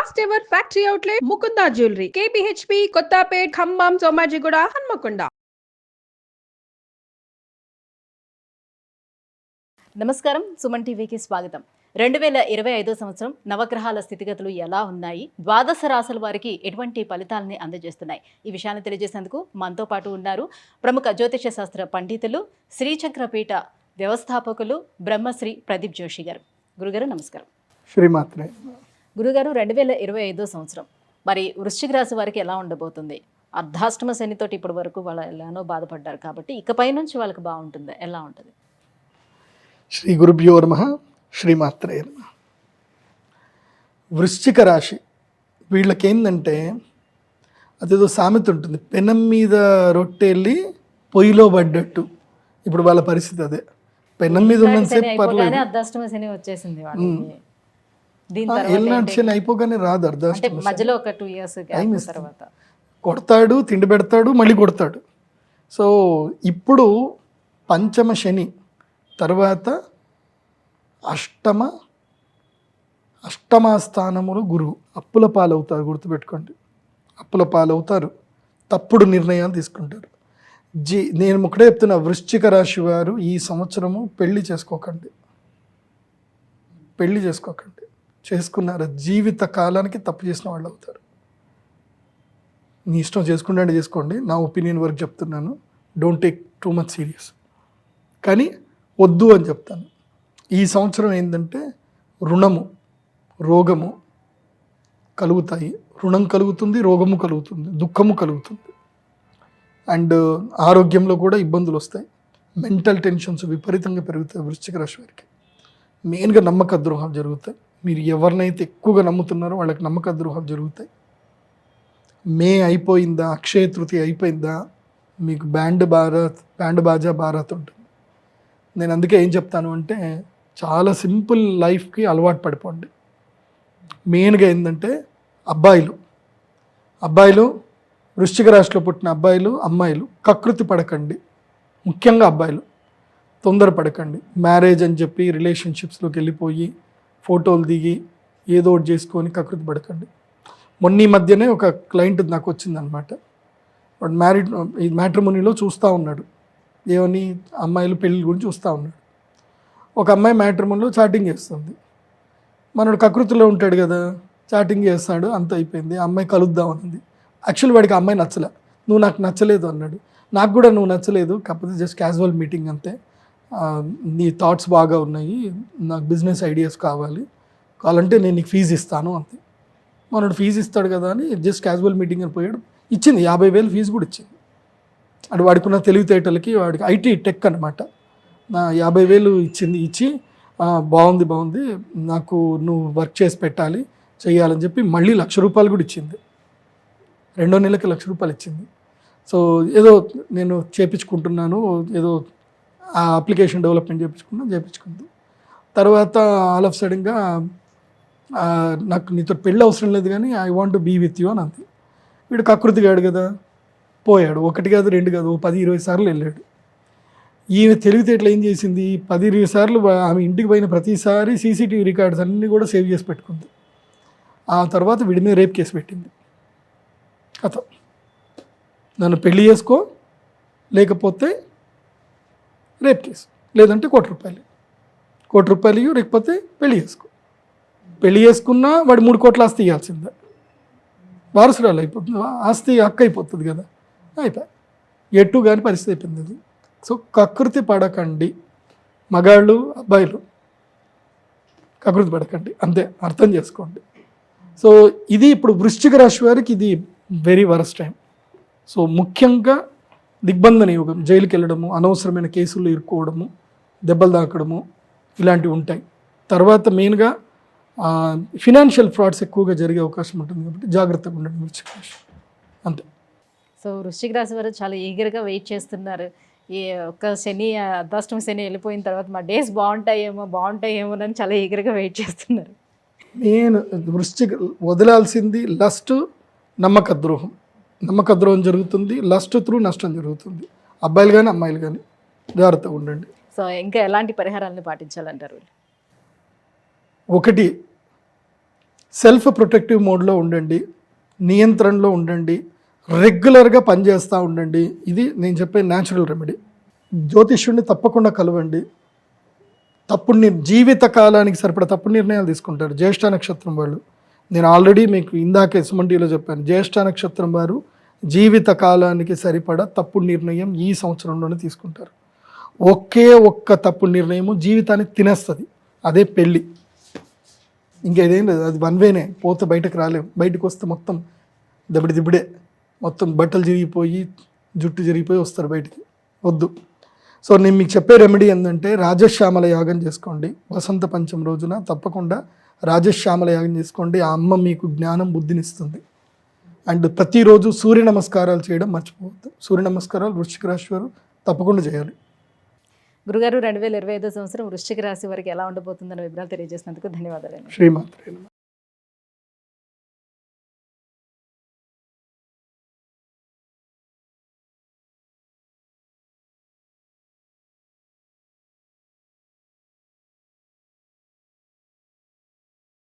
First ever factory outlet Mukunda jewellery KPHB Kothapet Khammam Somajiguda Hanamkonda. నమస్కారం, సుమన్ టీవీకి స్వాగతం. 2025 సంవత్సరం నవగ్రహాల స్థితిగతులు ఎలా ఉన్నాయి, ద్వాదశ రాశుల వారికి ఎటువంటి ఫలితాలని అందజేస్తున్నాయి, ఈ విషయాన్ని తెలియజేసేందుకు మనతో పాటు ఉన్నారు ప్రముఖ జ్యోతిష శాస్త్ర పండితులు, శ్రీచక్రపీఠ వ్యవస్థాపకులు బ్రహ్మశ్రీ ప్రదీప్ జోషి గారు. గురుగారు నమస్కారం. శ్రీమాత్రే. గురుగారు, 2025 సంవత్సరం మరి వృశ్చిక రాశి వారికి ఎలా ఉండబోతుంది? అర్ధాష్టమ శనితోటి ఇప్పటి వరకు వాళ్ళు ఎలానో బాధపడ్డారు కాబట్టి ఇకపై నుంచి వాళ్ళకి బాగుంటుంది, ఎలా ఉంటుంది? శ్రీ గురుభ్యో నమః. శ్రీమాత్రే నమః. వృశ్చిక రాశి వీళ్ళకేందంటే అదేదో సామెత ఉంటుంది, పెనం మీద రొట్టెళ్ళి పొయ్యిలో పడ్డట్టు. ఇప్పుడు వాళ్ళ పరిస్థితి అదే. పెనం మీద ఉన్నంతసేపు పర్లేదు, అర్ధాష్టమ శని వచ్చేసింది. ఏళ్ళనాటి శని అయిపోగానే రాదు అర్ధాష్టమ. మధ్యలో ఒక 2 years తర్వాత కొడతాడు, తిండి పెడతాడు, మళ్ళీ కొడతాడు. సో ఇప్పుడు పంచమ శని తర్వాత అష్టమ స్థానములు గురువు. అప్పుల పాలవుతారు, గుర్తుపెట్టుకోండి. అప్పుల పాలవుతారు, తప్పుడు నిర్ణయాలు తీసుకుంటారు. నేను ఒకటే చెప్తున్నా, వృశ్చిక రాశి వారు ఈ సంవత్సరము పెళ్లి చేసుకోకండి. చేసుకున్నారు జీవిత కాలానికి తప్పు చేసిన వాళ్ళు అవుతారు. మీ ఇష్టం, చేసుకుంటే చేసుకోండి. నా ఒపీనియన్ వరకు చెప్తున్నాను. Don't take too much serious. కానీ వద్దు అని చెప్తాను. ఈ సంవత్సరం ఏంటంటే రుణము, రోగము కలుగుతాయి. రుణం కలుగుతుంది, రోగము కలుగుతుంది, దుఃఖము కలుగుతుంది. అండ్ ఆరోగ్యంలో కూడా ఇబ్బందులు వస్తాయి. మెంటల్ టెన్షన్స్ విపరీతంగా పెరుగుతాయి వృశ్చిక రాశి వారికి. మెయిన్గా నమ్మక ద్రోహాలు జరుగుతాయి. మీరు ఎవరినైతే ఎక్కువగా నమ్ముతున్నారో వాళ్ళకి నమ్మక ద్రోహాలు జరుగుతాయి. మే అయిపోయిందా, అక్షయ తృతీయ అయిపోయిందా, మీకు బ్యాండ్ బాజా బారాత్ ఉంటుంది. నేను అందుకే ఏం చెప్తాను అంటే, చాలా సింపుల్ లైఫ్కి అలవాటు పడిపోండి. మెయిన్గా ఏంటంటే అబ్బాయిలు వృశ్చిక రాశిలో పుట్టిన అబ్బాయిలు, అమ్మాయిలు కకృతి పడకండి. ముఖ్యంగా అబ్బాయిలు తొందరపడకండి. మ్యారేజ్ అని చెప్పి రిలేషన్షిప్స్లోకి వెళ్ళిపోయి ఫోటోలు దిగి ఏదో ఒకటి చేసుకొని కకృతి పడకండి. మొన్న ఈ మధ్యనే ఒక క్లయింట్ నాకు వచ్చిందనమాట. వాడు మ్యాట్రిమోనీలో చూస్తూ ఉన్నాడు, ఏమని అమ్మాయిలు పెళ్ళి గురించి చూస్తూ ఉన్నాడు. ఒక అమ్మాయి మ్యాట్రిమోనీలో చాటింగ్ చేస్తుంది. మనోడు కకృతిలో ఉంటాడు కదా, చాటింగ్ చేస్తాడు, అంత అయిపోయింది. ఆ అమ్మాయి కలుద్దామన్నది. యాక్చువల్లీ వాడికి ఆ అమ్మాయి నచ్చలే. నువ్వు నాకు నచ్చలేదు అన్నాడు. నాకు కూడా నువ్వు నచ్చలేదు, కాకపోతే జస్ట్ క్యాజువల్ మీటింగ్ అంతే. నీ థాట్స్ బాగా ఉన్నాయి, నాకు బిజినెస్ ఐడియాస్ కావాలంటే నేను నీకు ఫీజు ఇస్తాను అంతే. మనోడు ఫీజు ఇస్తాడు కదా అని జస్ట్ క్యాజువల్ మీటింగ్ అని పోయాడు. ఇచ్చింది 50,000 ఫీజు కూడా ఇచ్చింది. అంటే వాడికున్న తెలివితేటలకి, వాడికి ఐటీ టెక్ అనమాట. 50,000 ఇచ్చి బాగుంది, నాకు నువ్వు వర్క్ చేసి చేయాలని చెప్పి మళ్ళీ ₹1,00,000 కూడా ఇచ్చింది. 2వ నెలకి ₹1,00,000 ఇచ్చింది. సో ఏదో నేను చేపించుకుంటున్నాను, ఏదో ఆ అప్లికేషన్ డెవలప్మెంట్ చేయించుకుంది. తర్వాత ఆల్ ఆఫ్ సడన్గా నాకు నీతో పెళ్ళి అవసరం లేదు కానీ I want to be with you అని అంది. వీడు కకృతిగాడు కదా, పోయాడు. 1 కాదు 2 కాదు, 10-20 సార్లు వెళ్ళాడు. ఈమె తెలివితేటలు ఏం చేసింది, 10-20 సార్లు ఆమె ఇంటికి పోయిన ప్రతిసారి సీసీటీవీ రికార్డ్స్ అన్నీ కూడా సేవ్ చేసి పెట్టుకుంది. ఆ తర్వాత వీడి మీద రేప్ కేసు పెట్టింది. కథ, నన్ను పెళ్లి చేసుకో, లేకపోతే రేప్ కేసు, లేదంటే ₹1,00,000 లేకపోతే పెళ్లి చేసుకున్నా వాడు 3 కోట్ల ఆస్తి ఇవ్వాల్సిందే. వారసురాలు అయిపోతుంది, ఆస్తి హక్కు అయిపోతుంది కదా, అయిపోయి ఎటు కానీ పరిస్థితి అయిపోయింది అది. సో కకృతి పడకండి, మగాళ్ళు అబ్బాయిలు కకృతి పడకండి, అంతే, అర్థం చేసుకోండి. సో ఇది ఇప్పుడు వృశ్చిక రాశి వారికి ఇది వెరీ వరస్ట్ టైం. సో ముఖ్యంగా దిగ్బంధన యోగం, జైలుకి వెళ్ళడము, అనవసరమైన కేసుల్లో ఇరుక్కోవడము, దెబ్బలు తాకడము, ఇలాంటివి ఉంటాయి. తర్వాత మెయిన్గా ఫినాన్షియల్ ఫ్రాడ్స్ ఎక్కువగా జరిగే అవకాశం ఉంటుంది కాబట్టి జాగ్రత్తగా ఉండండి వృశ్చిక రాశి, అంతే. సో వృశ్చిక రాశి వారు చాలా ఈగర్గా వెయిట్ చేస్తున్నారు. ఈ ఒక్క అర్ధాష్టమ శని వెళ్ళిపోయిన తర్వాత మా డేస్ బాగుంటాయేమో అని చాలా ఈగర్గా వెయిట్ చేస్తున్నారు. నేను వృశ్చిక వదలాల్సింది లస్ట్, నమ్మక ద్రోహం జరుగుతుంది. లస్ట్ త్రూ నష్టం జరుగుతుంది. అబ్బాయిలు కానీ అమ్మాయిలు కానీ జాగ్రత్తగా ఉండండి. సో ఇంకా ఎలాంటి పరిహారాలను పాటించాలంటారు? ఒకటి, సెల్ఫ్ ప్రొటెక్టివ్ మోడ్లో ఉండండి, నియంత్రణలో ఉండండి, రెగ్యులర్గా పనిచేస్తూ ఉండండి. ఇది నేను చెప్పే న్యాచురల్ రెమెడీ. జ్యోతిష్యుడిని తప్పకుండా కలవండి. జీవిత కాలానికి సరిపడా తప్పుడు నిర్ణయాలు తీసుకుంటారు జ్యేష్ఠ నక్షత్రం వాళ్ళు. నేను ఆల్రెడీ మీకు ఇందాకే సుమన్ చెప్పాను, జ్యేష్ఠ నక్షత్రం వారు జీవిత కాలానికి సరిపడా తప్పుడు నిర్ణయం ఈ సంవత్సరంలోనే తీసుకుంటారు. ఒకే ఒక్క తప్పుడు నిర్ణయము జీవితాన్ని తినేస్తుంది, అదే పెళ్ళి. ఇంకా ఇదేం లేదు, అది వన్ వేనే, పోతే బయటకు రాలేము. బయటకు వస్తే మొత్తం దిబ్బడే, మొత్తం బట్టలు చిరిగిపోయి జుట్టు చిరిగిపోయి వస్తారు బయటికి. వద్దు. సో నేను మీకు చెప్పే రెమెడీ ఏంటంటే రాజశ్యామల యాగం చేసుకోండి. వసంత పంచమి రోజున తప్పకుండా రాజశ్యామల యాగం చేసుకోండి. ఆ అమ్మ మీకు జ్ఞానం బుద్ధినిస్తుంది. అండ్ ప్రతిరోజు సూర్య నమస్కారాలు చేయడం మర్చిపోవద్దు. సూర్య నమస్కారాలు వృశ్చిక రాశి వారు తప్పకుండా చేయాలి. గురుగారు 2025 సంవత్సరం వృశ్చిక రాశి వారికి ఎలా ఉండబోతుందన్న వివరాలు తెలియజేసినందుకు ధన్యవాదాలు. శ్రీమాత్రే నమః.